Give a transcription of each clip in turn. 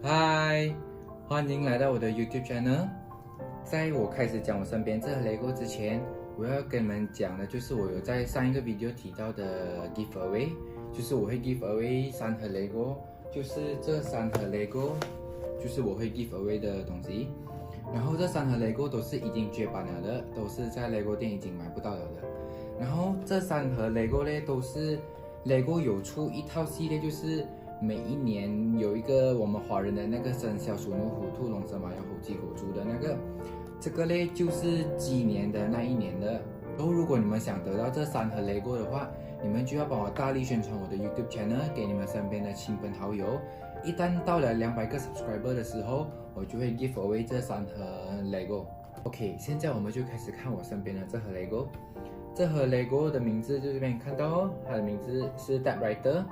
嗨，欢迎来到我的 YouTube channel。在我开始讲我身边这盒 LEGO 之前，我要跟你们讲的就是我有在上一个 video 提到的 giveaway， 就是我会 give away 3盒 LEGO， 就是这3盒 LEGO， 就是我会 give away 的东西。然后这3盒 LEGO 都是已经绝版了的，都是在 LEGO 店已经买不到了的。然后这3盒 LEGO 呢，都是 LEGO 有出一套系列，就是每一年有一个我们华人的那个生肖属牛、虎、兔、龙、蛇、马、羊、猴、鸡、狗、猪的那个，这个呢就是鸡年的那一年的。然后如果你们想得到这3盒 LEGO 的话，你们就要帮我大力宣传我的 YouTube channel 给你们身边的亲朋好友。一旦到了200个 subscriber 的时候，我就会 give away 这3盒 LEGO。OK， 现在我们就开始看我身边的这盒 LEGO。这盒 LEGO 的名字就这边看到哦，它的名字是 Typewriter。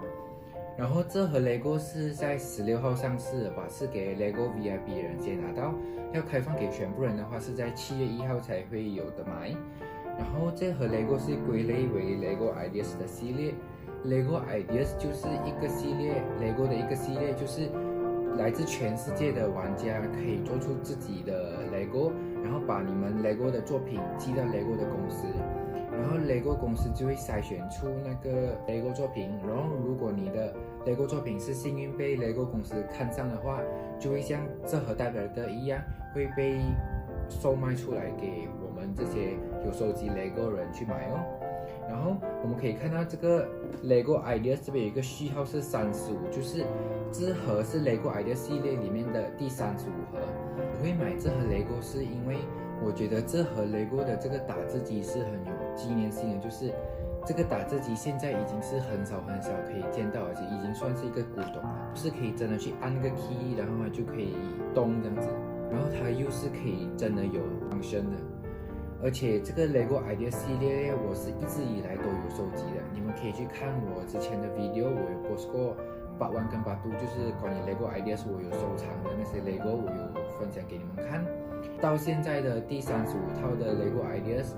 然后这盒 LEGO 是在16号上市的吧，是给 LEGO VIP 的人先拿到，要开放给全部人的话是在7月1号才会有的买。然后这盒 LEGO 是归类为 LEGO Ideas 的系列。LEGO Ideas 就是一个系列 ，LEGO 的一个系列，就是来自全世界的玩家可以做出自己的 LEGO， 然后把你们 LEGO 的作品寄到 LEGO 的公司，然后 LEGO 公司就会筛选出那个 LEGO 作品，然后如果你的 LEGO 作品是幸运被 LEGO 公司看上的话，就会像这盒代表的一样，会被售卖出来给我们这些有收集 LEGO 人去买哦。然后我们可以看到这个 LEGO Ideas 这边有一个序号是35，就是这盒是 LEGO Ideas 系列里面的第35盒。我会买这盒 LEGO 是因为我觉得这盒 LEGO 的这个打字机是很有纪念性的，就是这个打字机现在已经是很少可以见到，而且已经算是一个古董了，就是可以真的去按个 key， 然后它就可以动这样子，然后它又是可以真的有 function 的。而且这个 LEGO Ideas 系列我是一直以来都有收集的，你们可以去看我之前的 video， 我有 post 过Part 1跟Part 2，就是关于 LEGO Ideas 我有收藏的那些 LEGO， 我有分享给你们看。到现在的第35套的 LEGO Ideas，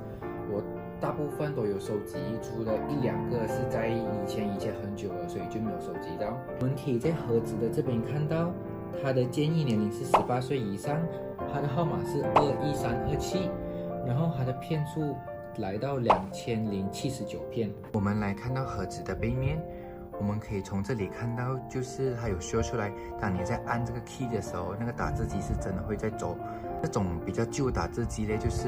我大部分都有收集，除了1-2个是在以前很久了，所以就没有收集到。我们可以在盒子的这边看到，它的建议年龄是18岁以上，它的号码是21327，然后它的片数来到2079片。我们来看到盒子的背面，我们可以从这里看到，就是它有说出来，当你在按这个 key 的时候，那个打字机是真的会在走。这种比较旧打字机呢，就是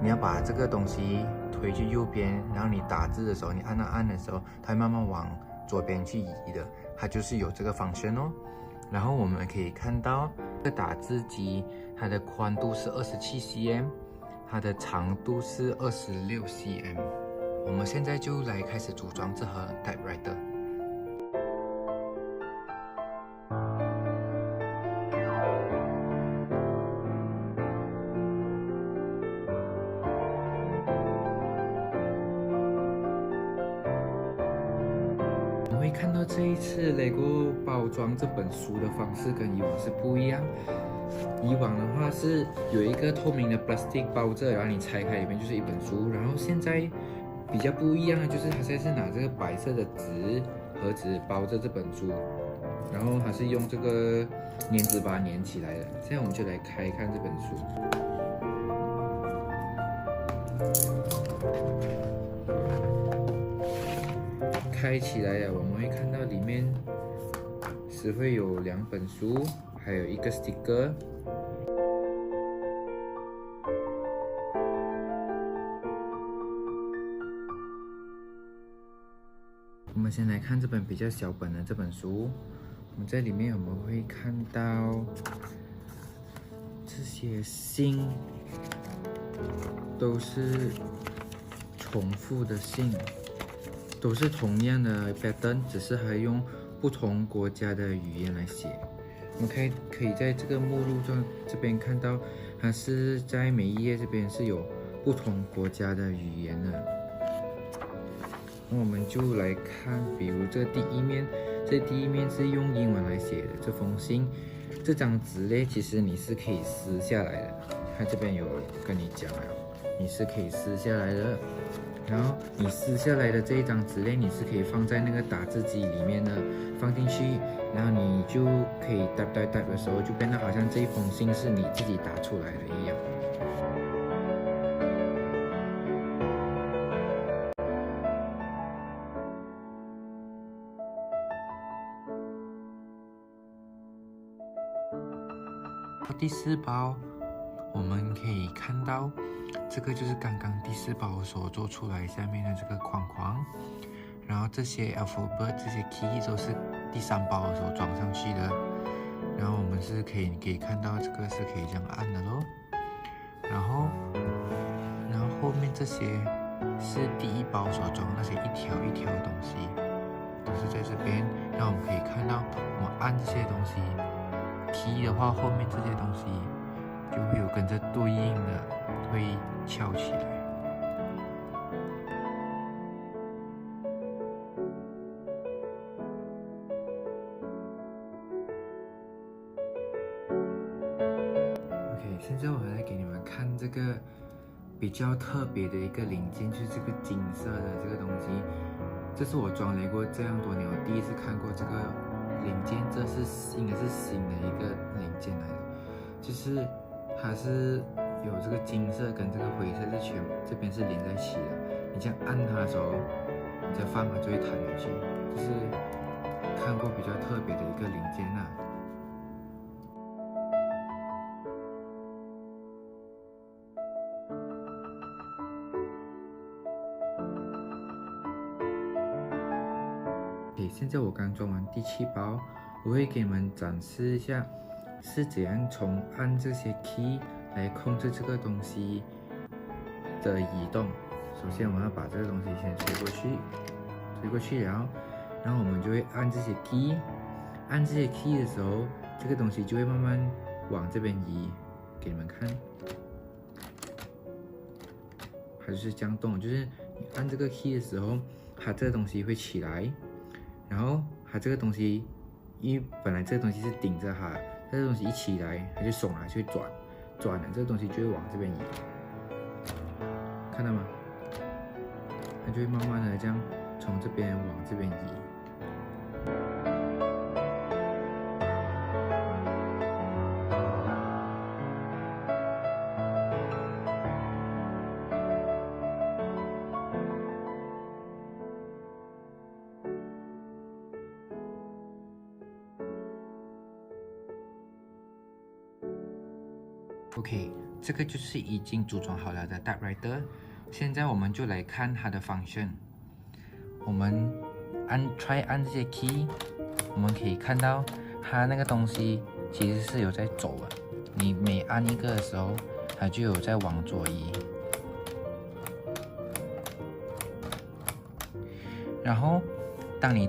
你要把这个东西推去右边，然后你打字的时候，你按的时候，它会慢慢往左边去移的，它就是有这个function哦。然后我们可以看到，这个打字机它的宽度是27cm， 它的长度是26cm。我们现在就来开始组装这盒 Typewriter。我们会看到这一次 LEGO 包装这本书的方式跟以往是不一样。以往的话是有一个透明的 plastic 包着，然后你拆开里面就是一本书。然后现在比较不一样的就是它现在是拿这个白色的纸盒子包着这本书，然后它是用这个粘纸把它粘起来的。现在我们就来开看这本书。开起来了，我们会看到里面是会有2本书，还有一个 sticker。我们先来看这本比较小本的这本书，我们在里面我们会看到这些信都是重复的信。都是同样的 pattern， 只是还用不同国家的语言来写。我们可以在这个目录中这边看到，它是在每一页这边是有不同国家的语言的。那我们就来看，比如这第一面，这第一面是用英文来写的这封信。这张纸呢，其实你是可以撕下来的，它这边有跟你讲了，你是可以撕下来的。然后你撕下来的这一张纸嘞，你是可以放在那个打字机里面的，放进去，然后你就可以打的时候，就变得好像这一封信是你自己打出来的一样。第4包，我们可以看到，这个就是刚刚第4包所做出来下面的这个框框，然后这些 alphabet 这些 key 都是第3包所装上去的，然后我们是可以看到这个是可以这样按的咯，然后后面这些是第1包所装那些一条一条的东西，都是在这边，然后我们可以看到我们按这些东西。key 的话，后面这些东西就会有跟着对应的会翘起来。OK， 现在我来给你们看这个比较特别的一个零件，就是这个金色的这个东西。这是我装雷过这样多年，我第一次看过这个零件，这是应该是新的一个零件来的，就是它是有这个金色跟这个灰色这边是连在一起的。你这样按它的时候，你再放它就会弹回去，就是看过比较特别的一个零件啊。现在我刚装完第7包，我会给你们展示一下是怎样从按这些 key 来控制这个东西的移动。首先我们要把这个东西先推过去了，然后我们就会按这些 key， 按这些 key 的时候，这个东西就会慢慢往这边移，给你们看。它就是这样动，就是你按这个 key 的时候，它这个东西会起来。然后它这个东西，因为本来这个东西是顶着它，这个东西一起来，它就松了，就会转了，这个东西就会往这边移，看到吗？它就会慢慢的这样从这边往这边移。OK， 这个就是已经组装好了的 typewriter。现在我们就来看它的 function。我们按这些 key， 我们可以看到它那个东西其实是有在走的。你每按一个的时候，它就有在往左移。然后当你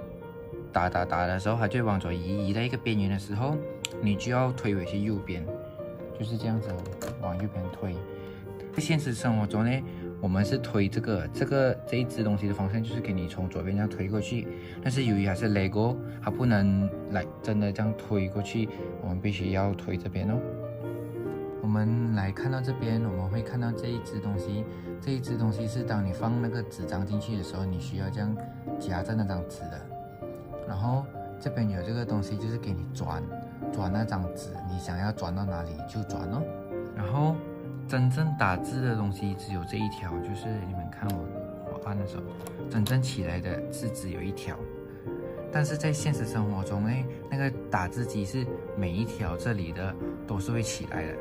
打的时候，它就会往左移，移到一个边缘的时候，你就要推回去右边。就是这样子往右边推。在现实生活中呢，我们是推这一只东西的方向就是给你从左边这样推过去，但是由于它是 Lego， 它不能来真的这样推过去，我们必须要推这边哦。我们来看到这边，我们会看到这一只东西，这一只东西是当你放那个纸张进去的时候，你需要这样夹着那张纸的。然后这边有这个东西，就是给你转那张纸，你想要转到哪里就转哦。然后真正打字的东西只有这一条，就是你们看我按的时候，真正起来的是只有一条。但是在现实生活中呢，那个打字机是每一条这里的都是会起来的，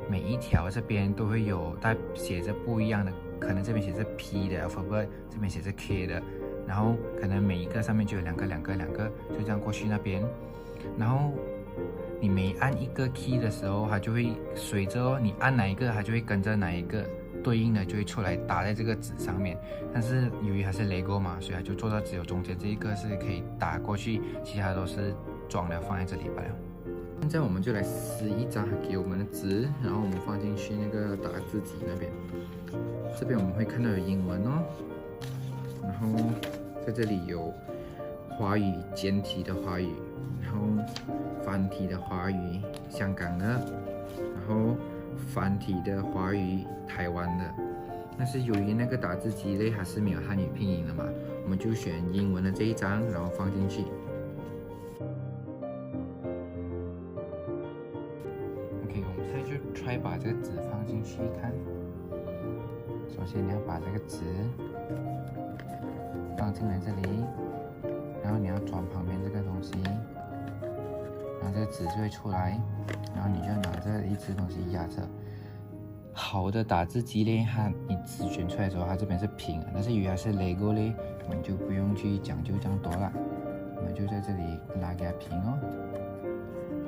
每一条这边都会有它写着不一样的，可能这边写着 P 的 alphabet， 这边写着 K 的，然后可能每一个上面就有两个，就这样过去那边，然后你每按一个 key 的时候，它就会随着你按哪一个，它就会跟着哪一个对应的就会出来打在这个纸上面。但是由于它是 Lego 嘛，所以它就做到只有中间这一个是可以打过去，其他都是装了放在这里罢了。现在我们就来撕一张给我们的纸，然后我们放进去那个打字机那边。这边我们会看到有英文哦，然后在这里有华语简体的华语，然后繁体的华语香港的，然后繁体的华语台湾的，但是由于那个打字机类它是没有汉语拼音的嘛，我们就选英文的这一张，然后放进去。OK， 我们现在就 try 把这个纸放进去看。首先你要把这个纸放进来这里，然后你要转旁边这个东西，然后这个纸就会出来，然后你就拿这一支东西压着。好的打字机嘞，你纸卷出来的时候，它这边是平的，但是由于它是 Lego 嘞，我们就不用去讲究这样多了，我们就在这里拉给它平哦，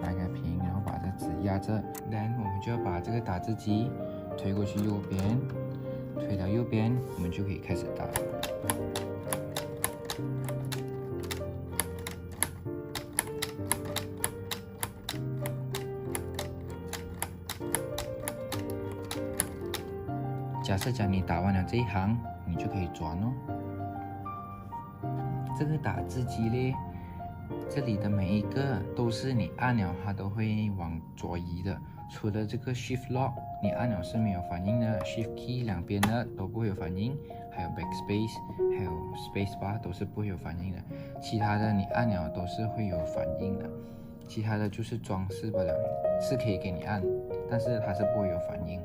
拉给它平，然后把这纸压着，然后我们就要把这个打字机推过去右边，推到右边，我们就可以开始打。假设讲你打完了这一行，你就可以转哦。这个打字机嘞，这里的每一个都是你按了它都会往左移的，除了这个 Shift Lock 你按了是没有反应的 ，Shift Key 两边的都不会有反应，还有 Backspace 还有 Space Bar 都是不会有反应的，其他的你按了都是会有反应的，其他的就是装饰不了，是可以给你按，但是它是不会有反应。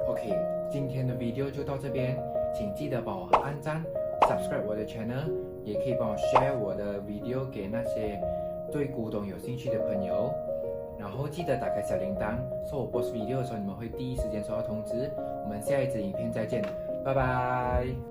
OK， 今天的 video 就到这边，请记得帮我按赞 ，subscribe 我的 channel， 也可以帮我 share 我的 video 给那些对古董有兴趣的朋友，然后记得打开小铃铛，说我 post video 的时候，你们会第一时间收到通知。我们下一支影片再见，拜拜。